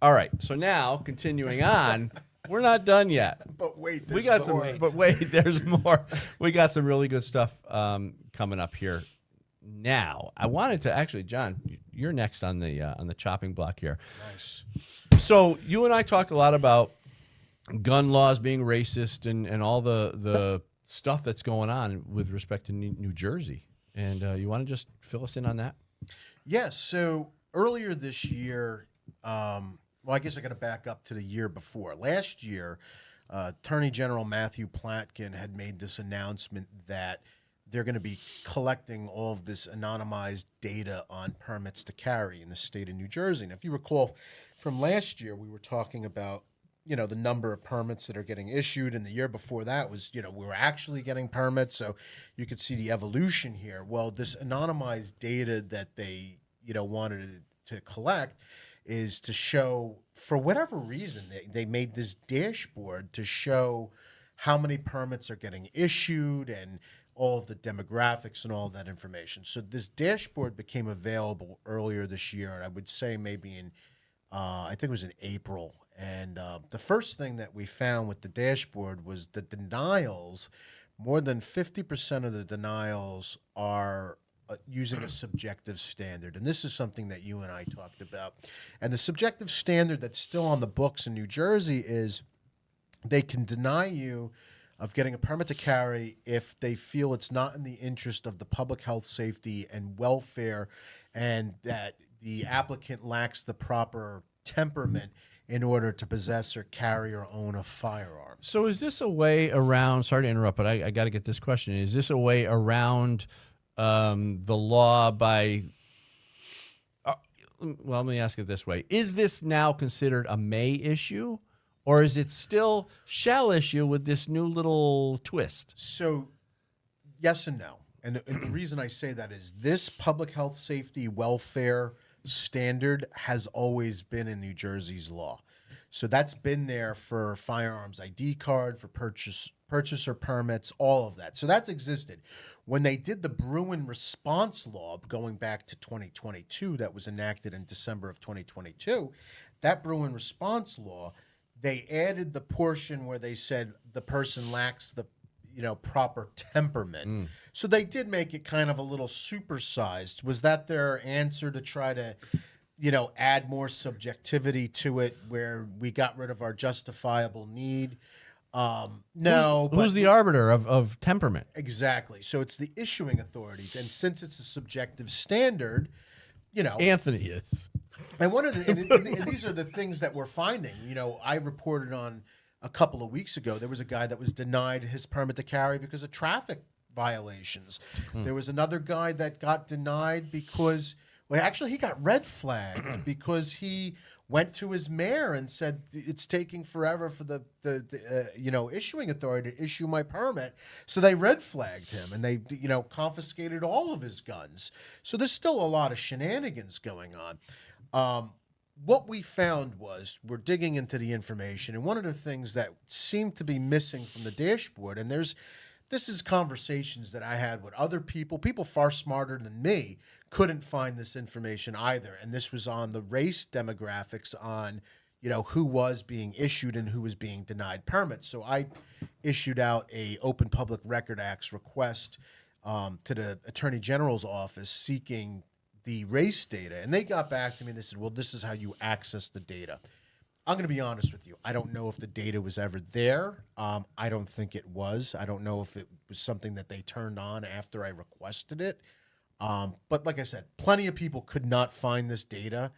All right. So now, continuing on, we're not done yet. But wait, We got some, but wait, there's more. We got some really good stuff coming up here. Now, I wanted to actually, John, you're next on the chopping block here. Nice. So you and I talked a lot about gun laws being racist and all the stuff that's going on with respect to New Jersey. And you want to just fill us in on that? Yes. So earlier this year, well, I guess I got to back up to the year before. Last year, Attorney General Matthew Platkin had made this announcement that they're going to be collecting all of this anonymized data on permits to carry in the state of New Jersey. And if you recall from last year, we were talking about, the number of permits that are getting issued. And the year before that was, we were actually getting permits. So you could see the evolution here. Well, this anonymized data that they, wanted to collect is to show, for whatever reason, they made this dashboard to show how many permits are getting issued and all of the demographics and all that information. So this dashboard became available earlier this year, and I would say maybe in, I think it was in April. And the first thing that we found with the dashboard was the denials. More than 50% of the denials are using a subjective standard. And this is something that you and I talked about. And the subjective standard that's still on the books in New Jersey is they can deny you of getting a permit to carry if they feel it's not in the interest of the public health, safety, and welfare, and that the applicant lacks the proper temperament in order to possess or carry or own a firearm. So is this a way around, sorry to interrupt, but I got to get this question. Is this a way around the law by, well, let me ask it this way. Is this now considered a may issue? Or is it still shall issue with this new little twist? So, yes and no. And the reason I say that is this public health, safety, welfare standard has always been in New Jersey's law. So that's been there for firearms ID card, for purchaser permits, all of that. So that's existed. When they did the Bruin response law going back to 2022, that was enacted in December of 2022, that Bruin response law, they added the portion where they said the person lacks the proper temperament. So they did make it kind of a little supersized. Was that their answer to try to, add more subjectivity to it where we got rid of our justifiable need? No. Who's the arbiter of temperament? Exactly. So it's the issuing authorities. And since it's a subjective standard, Anthony is. And one of the and these are the things that we're finding. I reported on a couple of weeks ago. There was a guy that was denied his permit to carry because of traffic violations. There was another guy that got denied because, well, actually he got red flagged because he went to his mayor and said it's taking forever for the issuing authority to issue my permit. So they red flagged him and they confiscated all of his guns. So there's still a lot of shenanigans going on. What we found was we're digging into the information, and one of the things that seemed to be missing from the dashboard, and this is conversations that I had with other people far smarter than me, couldn't find this information either. And this was on the race demographics on, who was being issued and who was being denied permits. So I issued out a Open Public Record Act's request to the Attorney General's office seeking the race data. And they got back to me and they said, well, this is how you access the data. I'm going to be honest with you. I don't know if the data was ever there. I don't think it was. I don't know if it was something that they turned on after I requested it. But like I said, plenty of people could not find this data,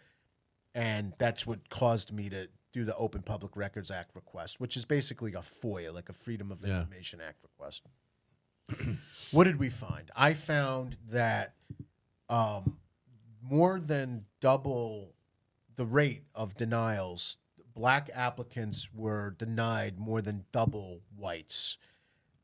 and that's what caused me to do the Open Public Records Act request, which is basically a FOIA, like a Freedom of Information Act request. What did we find? I found that more than double the rate of denials, black applicants were denied more than double whites.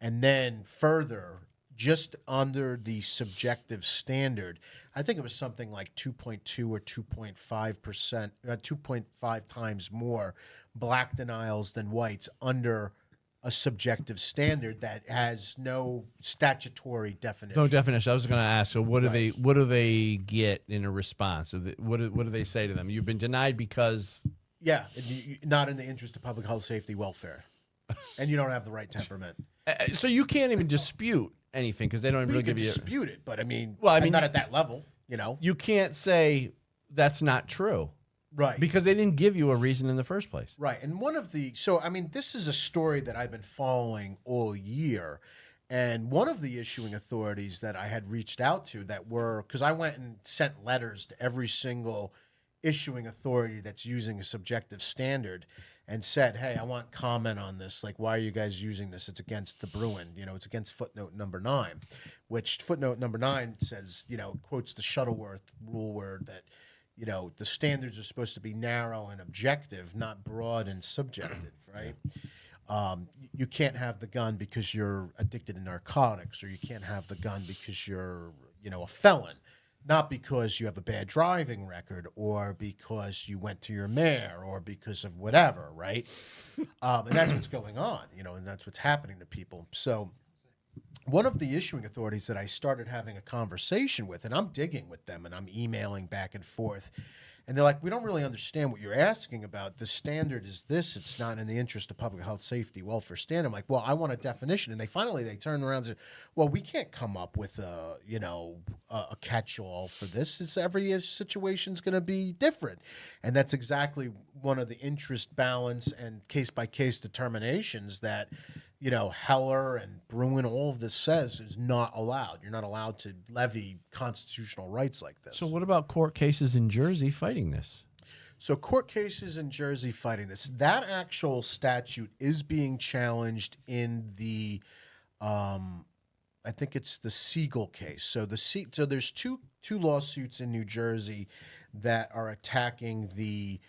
And then further, just under the subjective standard, I think it was something like 2.2 or 2.5%, 2.5 times more black denials than whites under a subjective standard that has no statutory definition. No definition. I was going to ask. So what do they get in a response? What do they say to them? You've been denied because Yeah, and not in the interest of public health, safety, welfare, and you don't have the right temperament. So you can't even dispute anything because they don't You really can give you. dispute it, but I mean, Well, I mean, not at that level, you know. You can't say that's not true Right. because they didn't give you a reason in the first place. Right. And I mean, this is a story that I've been following all year. And one of the issuing authorities that I had reached out to because I went and sent letters to every single issuing authority that's using a subjective standard and said, hey, I want comment on this. Like, why are you guys using this? It's against the Bruin. It's against footnote number 9, which footnote number 9 says, quotes the Shuttleworth rule where that, the standards are supposed to be narrow and objective, not broad and subjective, right? You can't have the gun because you're addicted to narcotics, or you can't have the gun because you're, a felon, not because you have a bad driving record or because you went to your mayor or because of whatever, right? And that's what's going on, and that's what's happening to people. So one of the issuing authorities that I started having a conversation with, and I'm digging with them and I'm emailing back and forth, and they're like, we don't really understand what you're asking about. The standard is this. It's not in the interest of public health, safety, welfare standard. I'm like, well, I want a definition. And they turn around and say, well, we can't come up with a catch-all for this. It's every situation's going to be different. And that's exactly one of the interest balance and case-by-case determinations that, Heller and Bruin, all of this says is not allowed. You're not allowed to levy constitutional rights like this. So what about court cases in Jersey fighting this? So court cases in Jersey fighting this. That actual statute is being challenged in the, I think it's the Siegel case. So there's two lawsuits in New Jersey that are attacking the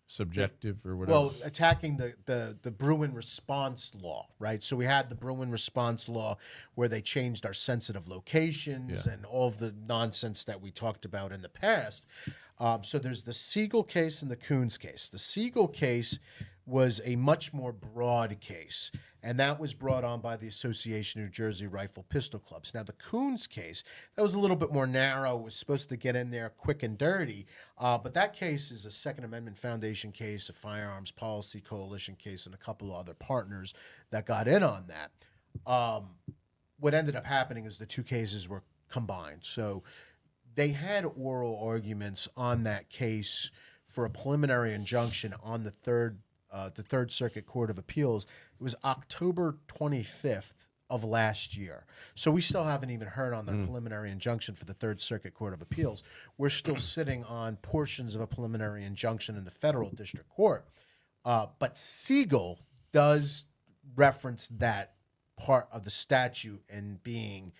subjective or whatever. Well, attacking the Bruin response law, right? So we had the Bruin response law where they changed our sensitive locations and all of the nonsense that we talked about in the past. So there's the Siegel case and the Coons case. The Siegel case was a much more broad case, and that was brought on by the Association of New Jersey Rifle Pistol Clubs. Now, the Coons case, that was a little bit more narrow, was supposed to get in there quick and dirty, but that case is a Second Amendment Foundation case, a Firearms Policy Coalition case, and a couple of other partners that got in on that. What ended up happening is the two cases were combined. So they had oral arguments on that case for a preliminary injunction on the Third Circuit Court of Appeals. It was October 25th of last year. So we still haven't even heard on the preliminary injunction for the Third Circuit Court of Appeals. We're still sitting on portions of a preliminary injunction in the federal district court. But Siegel does reference that part of the statute and being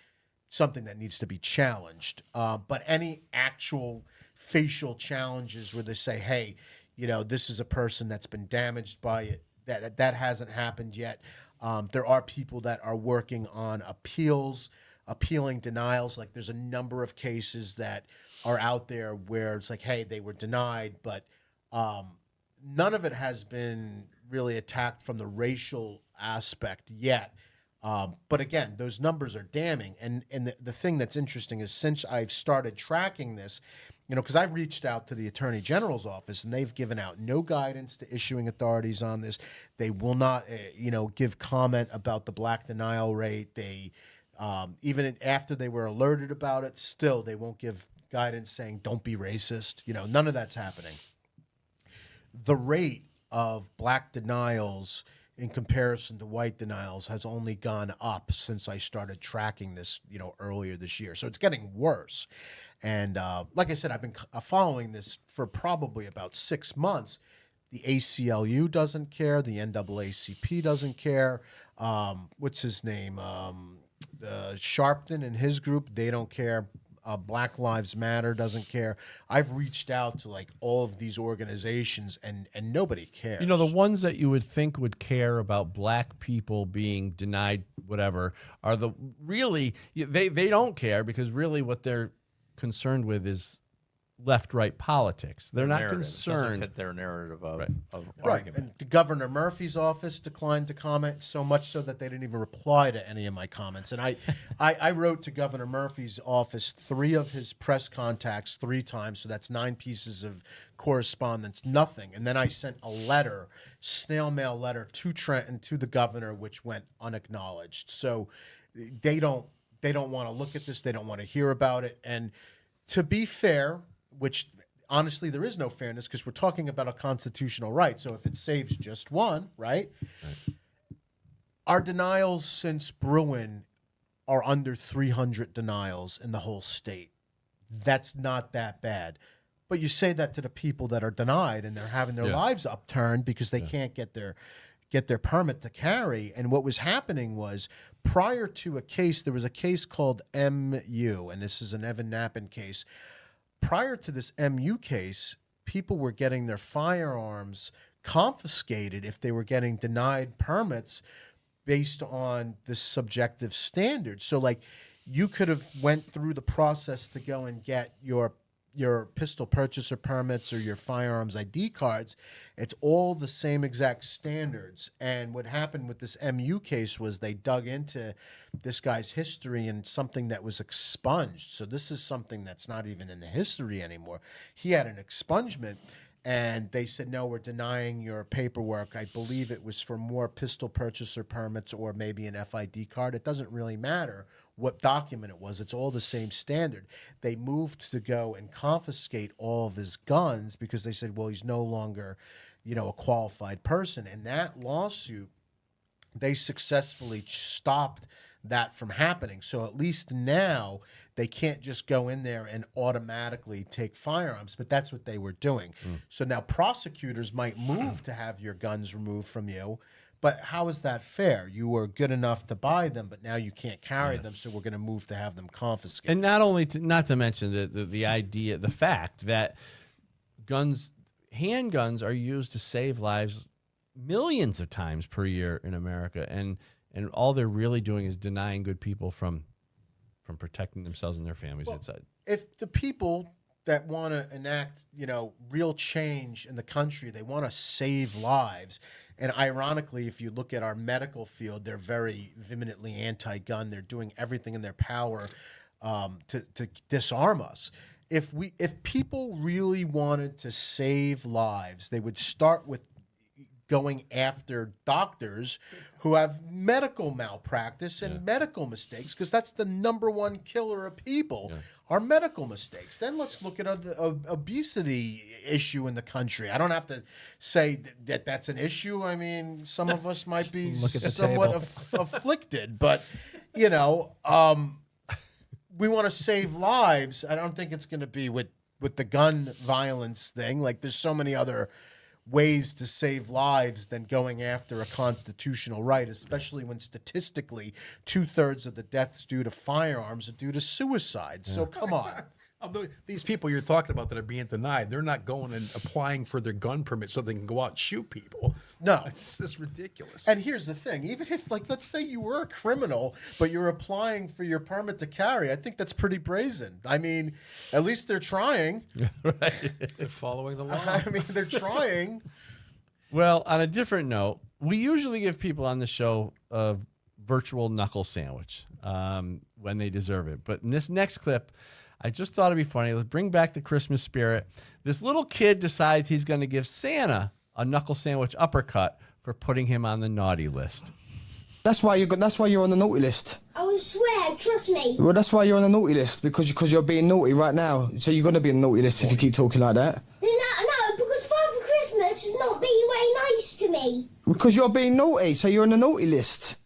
something that needs to be challenged. But any actual facial challenges where they say, hey, this is a person that's been damaged by it, that hasn't happened yet. There are people that are working on appealing denials. Like there's a number of cases that are out there where it's like, hey, they were denied, but none of it has been really attacked from the racial aspect yet. But again, those numbers are damning. And the thing that's interesting is since I've started tracking this, because I've reached out to the Attorney General's office and they've given out no guidance to issuing authorities on this. They will not, give comment about the black denial rate. They, even after they were alerted about it, still they won't give guidance saying don't be racist. None of that's happening. The rate of black denials in comparison to white denials has only gone up since I started tracking this, earlier this year. So it's getting worse. And like I said, I've been following this for probably about 6 months. The ACLU doesn't care. The NAACP doesn't care. What's his name? Sharpton and his group, they don't care. Black Lives Matter doesn't care. I've reached out to like all of these organizations and nobody cares. The ones that you would think would care about black people being denied whatever are they don't care because really what they're concerned with is left-right politics. They're not Narrative. It doesn't concerned. fit their narrative of Right, argument. and the Governor Murphy's office declined to comment, so much so that they didn't even reply to any of my comments. And I wrote to Governor Murphy's office 3 of his press contacts 3 times, so that's 9 pieces of correspondence, nothing. And then I sent a letter, snail mail letter to Trenton, to the governor, which went unacknowledged. So they don't want to look at this, they don't want to hear about it. And to be fair, which honestly there is no fairness because we're talking about a constitutional right. So if it saves just one, right? Our denials since Bruin are under 300 denials in the whole state. That's not that bad. But you say that to the people that are denied and they're having their lives upturned because they can't get their permit to carry. And what was happening was prior to a case, there was a case called MU, and this is an Evan Knappen case. Prior to this MU case, people were getting their firearms confiscated if they were getting denied permits based on this subjective standard. So like you could have went through the process to go and get your pistol purchaser permits or your firearms ID cards. It's all the same exact standards. And what happened with this MU case was they dug into this guy's history and something that was expunged. So this is something that's not even in the history anymore. He had an expungement and they said, no, we're denying your paperwork. I believe it was for more pistol purchaser permits or maybe an FID card. It doesn't really matter what document it was. It's all the same standard. They moved to go and confiscate all of his guns because they said, well, he's no longer, a qualified person. And that lawsuit, they successfully stopped that from happening. So at least now they can't just go in there and automatically take firearms, but that's what they were doing. So now prosecutors might move to have your guns removed from you. But how is that fair? You were good enough to buy them, but now you can't carry them, so we're going to move to have them confiscated. And not to mention the fact that handguns are used to save lives millions of times per year in America, and all they're really doing is denying good people from protecting themselves and their families inside. If the people that want to enact, real change in the country, they want to save lives. And ironically, if you look at our medical field, they're very vehemently anti-gun. They're doing everything in their power to disarm us. If people really wanted to save lives, they would start with going after doctors who have medical malpractice and medical mistakes, because that's the #1 killer of people. Are medical mistakes. Then let's look at the obesity issue in the country. I don't have to say that that's an issue. I mean, some of us might be somewhat afflicted, but we want to save lives. I don't think it's going to be with the gun violence thing. Like, there's so many other ways to save lives than going after a constitutional right, especially when statistically 2/3 of the deaths due to firearms are due to suicide. So come on. Although these people you're talking about that are being denied, they're not going and applying for their gun permit so they can go out and shoot people. No. It's just ridiculous. And here's the thing, even if, let's say you were a criminal, but you're applying for your permit to carry, I think that's pretty brazen. I mean, at least they're trying. They're following the law. I mean, they're trying. Well, on a different note, we usually give people on the show a virtual knuckle sandwich when they deserve it. But in this next clip, I just thought it'd be funny. Let's bring back the Christmas spirit. This little kid decides he's going to give Santa a knuckle sandwich uppercut for putting him on the naughty list. That's why you're on the naughty list. I will swear, trust me. Well, that's why you're on the naughty list, because you're being naughty right now. So you're going to be on the naughty list if you keep talking like that. No, because Father Christmas is not being very nice to me. Because you're being naughty, so you're on the naughty list.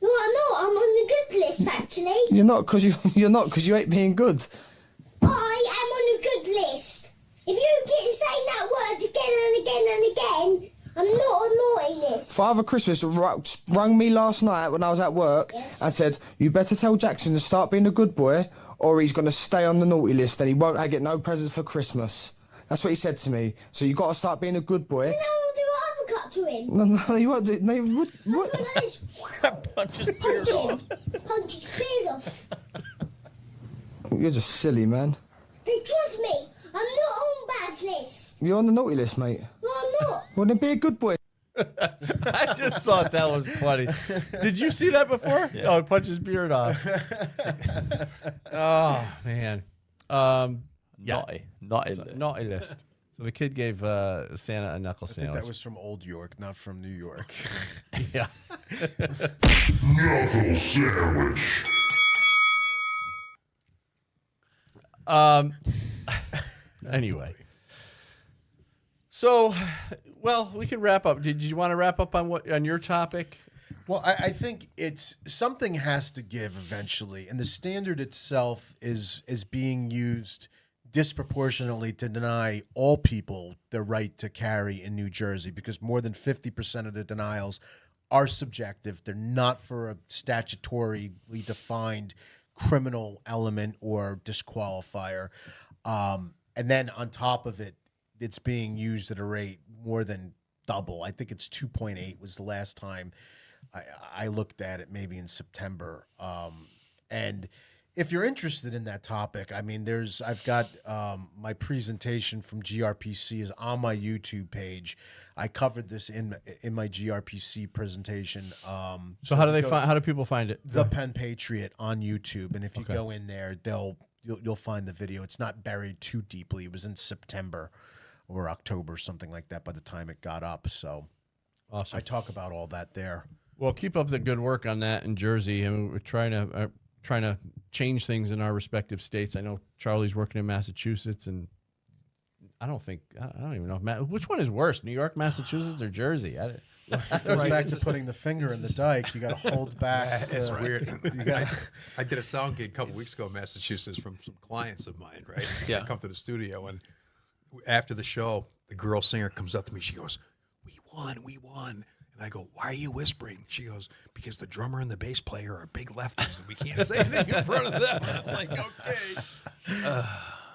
No, I'm not. I'm on the good list, actually. You're not, because you ain't being good. I am on the good list. If you keep saying that word again and again and again, I'm not on naughty list. Father Christmas rang me last night when I was at work and said, you better tell Jackson to start being a good boy or he's going to stay on the naughty list and he won't get no presents for Christmas. That's what he said to me. So you got to start being a good boy. Then I will do an uppercut to him. No, you won't do. No, what? Like this. Punch his beard off. Punch his beard off. You're just silly, man. Hey, trust me. You're on the naughty list, mate. No, I'm not. Well, then be a good boy. I just thought that was funny. Did you see that before? Yeah. Oh, punch his beard off. Oh man. Naughty list. So the kid gave Santa a knuckle I think sandwich. that was from Old York, not from New York. Yeah. Knuckle sandwich. Anyway. So, well, we can wrap up. Did you want to wrap up on your topic? Well, I think it's something has to give eventually, and the standard itself is being used disproportionately to deny all people their right to carry in New Jersey, because more than 50% of the denials are subjective. They're not for a statutorily defined criminal element or disqualifier. And then on top of it, it's being used at a rate more than double. I think it's 2.8 was the last time I looked at it, maybe in September. And if you're interested in that topic, I mean, I've got my presentation from GRPC is on my YouTube page. I covered this in my GRPC presentation. So how do people find it? The Penn Patriot on YouTube, and if you go in there, you'll find the video. It's not buried too deeply. It was in September or October, something like that, by the time it got up. So awesome. I talk about all that there. Well, keep up the good work on that in Jersey. I mean, we're trying to change things in our respective states. I know Charlie's working in Massachusetts, and I don't even know which one is worse, New York, Massachusetts, or Jersey. It goes back to putting the finger in the dike. You got to hold back. It's weird. I did a sound gig a couple weeks ago in Massachusetts from some clients of mine, right? Yeah. I come to the studio, and after the show, the girl singer comes up to me. She goes, we won. And I go, why are you whispering? She goes, because the drummer and the bass player are big lefties, and we can't say anything in front of them. I'm like, okay.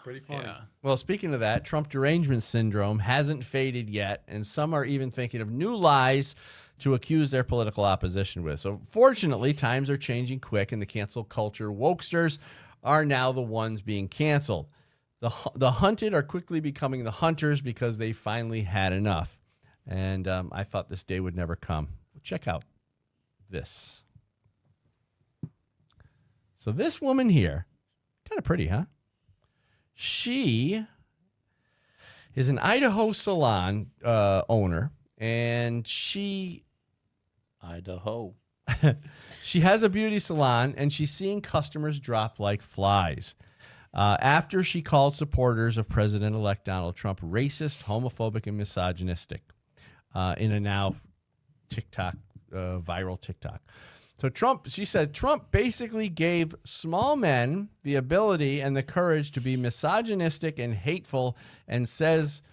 Pretty funny. Yeah. Well, speaking of that, Trump derangement syndrome hasn't faded yet, and some are even thinking of new lies to accuse their political opposition with. So fortunately, times are changing quick, and the cancel culture wokesters are now the ones being canceled. The hunted are quickly becoming the hunters because they finally had enough. And I thought this day would never come. Check out this. So this woman here, kind of pretty, huh? She is an Idaho salon owner, and she has a beauty salon, and she's seeing customers drop like flies. After she called supporters of President-elect Donald Trump racist, homophobic, and misogynistic in a now TikTok, viral TikTok. So she said, Trump basically gave small men the ability and the courage to be misogynistic and hateful, and says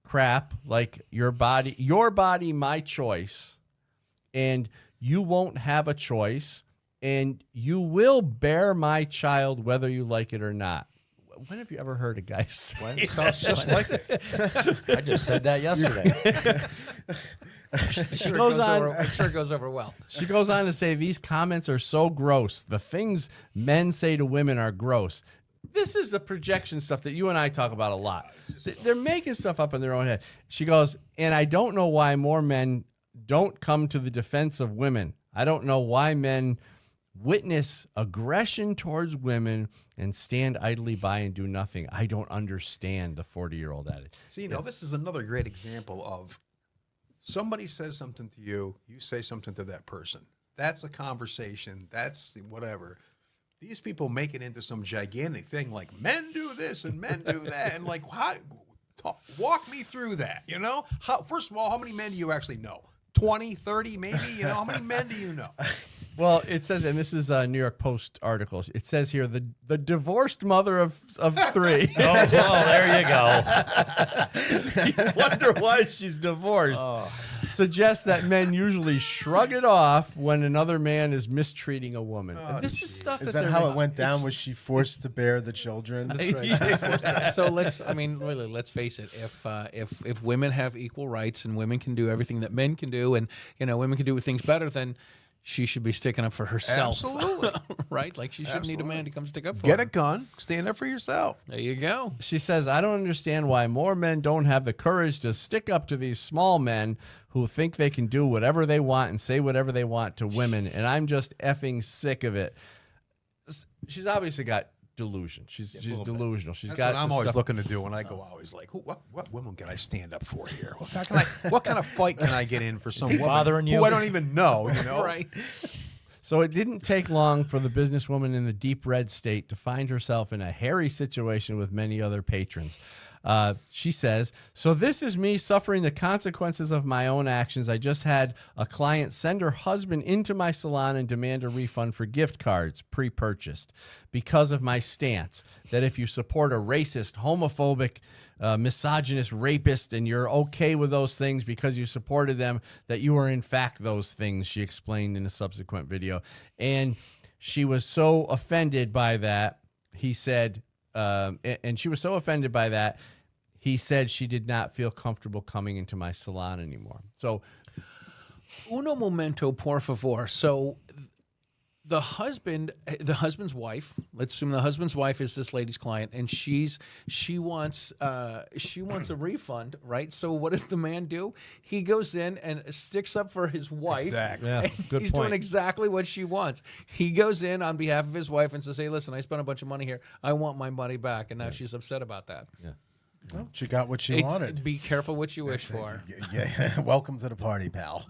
crap like your body, my choice, and you won't have a choice, and you will bear my child whether you like it or not. When have you ever heard a guy say It sounds just like it. I just said that yesterday. She goes on. I'm sure it goes over well. She goes on to say, these comments are so gross. The things men say to women are gross. This is the projection stuff that you and I talk about a lot. They're making stuff up in their own head. She goes, and I don't know why more men don't come to the defense of women. I don't know why men witness aggression towards women and stand idly by and do nothing. I don't understand, the 40-year-old added. So, this is another great example of somebody says something to you, you say something to that person. That's a conversation. That's whatever. These people make it into some gigantic thing like men do this and men do that. And like, walk me through that, First of all, how many men do you actually know? 20, 30, maybe? How many men do you know? Well, it says, and this is a New York Post article, it says here, the divorced mother of three. Oh, there you go. You wonder why she's divorced. Suggests that men usually shrug it off when another man is mistreating a woman. And this is stuff Is that that how it went down? Was she forced to bear the children? So let's face it. If women have equal rights and women can do everything that men can do, and women can do things better, then she should be sticking up for herself. Absolutely. Right? Like she shouldn't need a man to come stick up for Get her. a gun. Stand up for yourself. There you go. She says, I don't understand why more men don't have the courage to stick up to these small men who think they can do whatever they want and say whatever they want to women. And I'm just effing sick of it. She's obviously got delusion. She's delusional. She's That's got what I'm this always stuff- looking to do when I go out. Is like, what women can I stand up for here? What kind of fight can I get in for some woman bothering who you? I don't even know? You know, Right. So it didn't take long for the businesswoman in the deep red state to find herself in a hairy situation with many other patrons. She says, so this is me suffering the consequences of my own actions. I just had a client send her husband into my salon and demand a refund for gift cards pre-purchased because of my stance that if you support a racist, homophobic, misogynist rapist and you're okay with those things because you supported them, that you are in fact those things, she explained in a subsequent video. And she was so offended by that, he said, and she was so offended by that, he said she did not feel comfortable coming into my salon anymore. So Uno momento, por favor. So the husband's wife, let's assume the husband's wife is this lady's client, and she wants a refund, right? So what does the man do? He goes in and sticks up for his wife. Exactly. yeah, good He's point. doing exactly what she wants. He goes in on behalf of his wife and says, hey, listen, I spent a bunch of money here. I want my money back. And now she's upset about that. Well, she got what she It's- wanted. Be careful what you wish for. Yeah, welcome to the party, pal.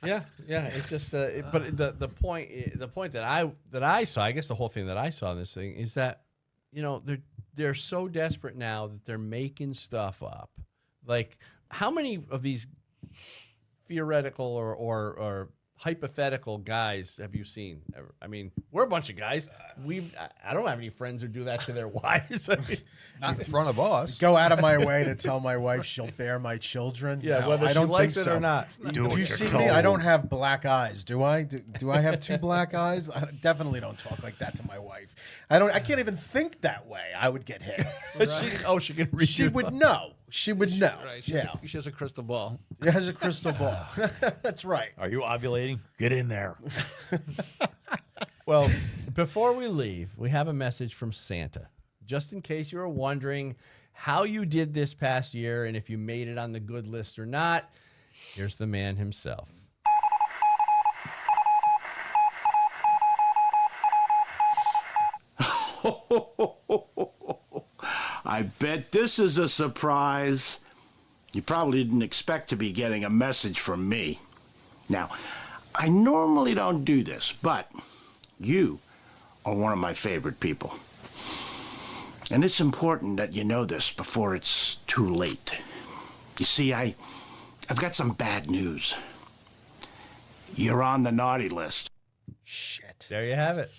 Yeah, it's just, but the point that I saw, I guess the whole thing that I saw in this thing is that, you know, they're so desperate now that they're making stuff up. Like, how many of these theoretical or hypothetical guys have you seen ever? I mean, we're a bunch of guys. I don't have any friends who do that to their wives. I mean, Not in front of us. Go out of my way to tell my wife she'll bear my children. yeah, No, whether I she don't likes think it so. or not. Do you see me? I don't have black eyes, do I? Do I have two black eyes? I definitely don't talk like that to my wife. I can't even think that way. I would get hit. She can read She your would know. She would know. Right. Yeah. She has a crystal ball. It has a crystal ball. That's right. Are you ovulating? Get in there. Well, before we leave, we have a message from Santa. Just in case you were wondering how you did this past year and if you made it on the good list or not, here's the man himself. I bet this is a surprise. You probably didn't expect to be getting a message from me. Now, I normally don't do this, but you are one of my favorite people. And it's important that you know this before it's too late. You see, I've got some bad news. You're on the naughty list. Shit. There you have it.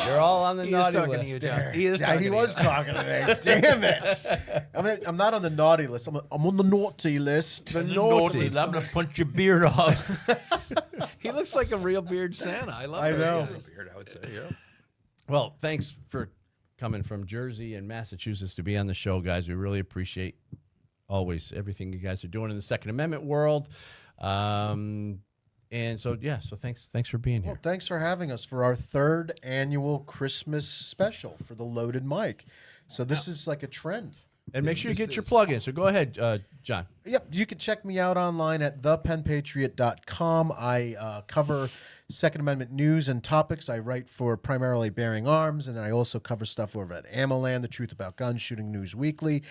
You're all on the He is naughty talking list. to you, John. He is talking He to was you. talking to me. Damn it. I'm not on the naughty list. I'm on the naughty list. The naughty. I'm gonna punch your beard off. He looks like a real beard Santa. I love I those know. guys. Beard, I would say. Yeah. Well, thanks for coming from Jersey and Massachusetts to be on the show, guys. We really appreciate always everything you guys are doing in the Second Amendment world. And so, yeah, so thanks for being here. Well, thanks for having us for our third annual Christmas special for the Loaded Mic. So this is like a trend. And make sure you get your plug in. So go ahead, John. Yep, you can check me out online at thepenpatriot.com. I cover Second Amendment news and topics. I write for primarily Bearing Arms, and then I also cover stuff over at AmmoLand, The Truth About Guns, Shooting News Weekly.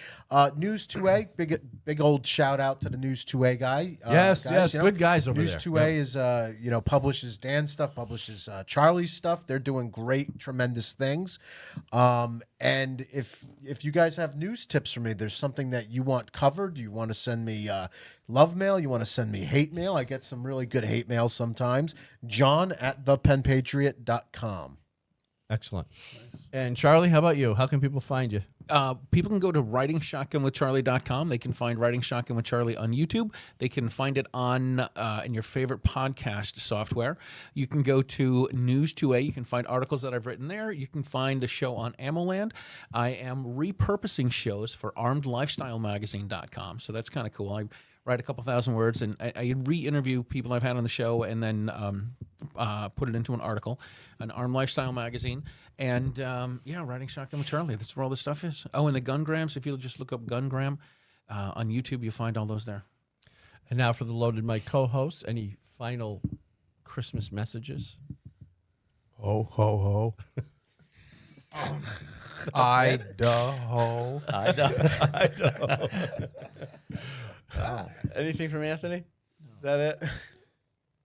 News 2A, big old shout out to the News 2A guy. Yes, good guys over News there. 2A is, publishes Dan's stuff, publishes Charlie's stuff. They're doing great, tremendous things. And if you guys have news tips for me, there's something that you want covered, you want to send me love mail, you want to send me hate mail, I get some really good hate mail sometimes. John at thepenpatriot.com. Excellent. And Charlie, how about you? How can people find you? People can go to writingshotgunwithcharlie.com. They can find Writing Shotgun with Charlie on YouTube. They can find it on in your favorite podcast software. You can go to News 2A. You can find articles that I've written there. You can find the show on AmmoLand. I am repurposing shows for ArmedLifestyleMagazine.com, so that's kind of cool. I write a couple thousand words, and I re-interview people I've had on the show and then put it into an article, an Armed Lifestyle magazine. And, Writing Shotgun with Charlie. That's where all this stuff is. Oh, and the Gungrams. If you'll just look up Gungram on YouTube, you'll find all those there. And now for the Loaded Mic co-hosts, any final Christmas messages? Ho, ho, ho. Idaho. Anything from Anthony? Is that it?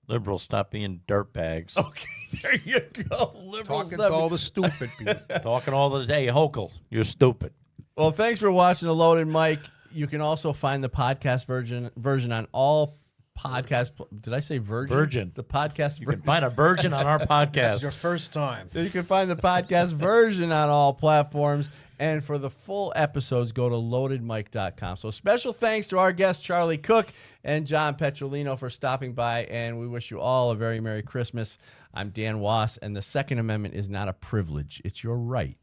Liberals, stop being dirtbags. Okay, there you go. Liberals. Talking to all the stupid people. Talking all the day. Hochul, you're stupid. Well, thanks for watching the Loaded Mic. You can also find the podcast version on all podcast. Did I say virgin? Virgin. The podcast. You can find a virgin on our This is podcast. your first time. You can find the podcast version on all platforms. And for the full episodes, go to loadedmic.com. So special thanks to our guests, Charlie Cook and John Petrolino, for stopping by. And we wish you all a very Merry Christmas. I'm Dan Wass, and the Second Amendment is not a privilege. It's your right.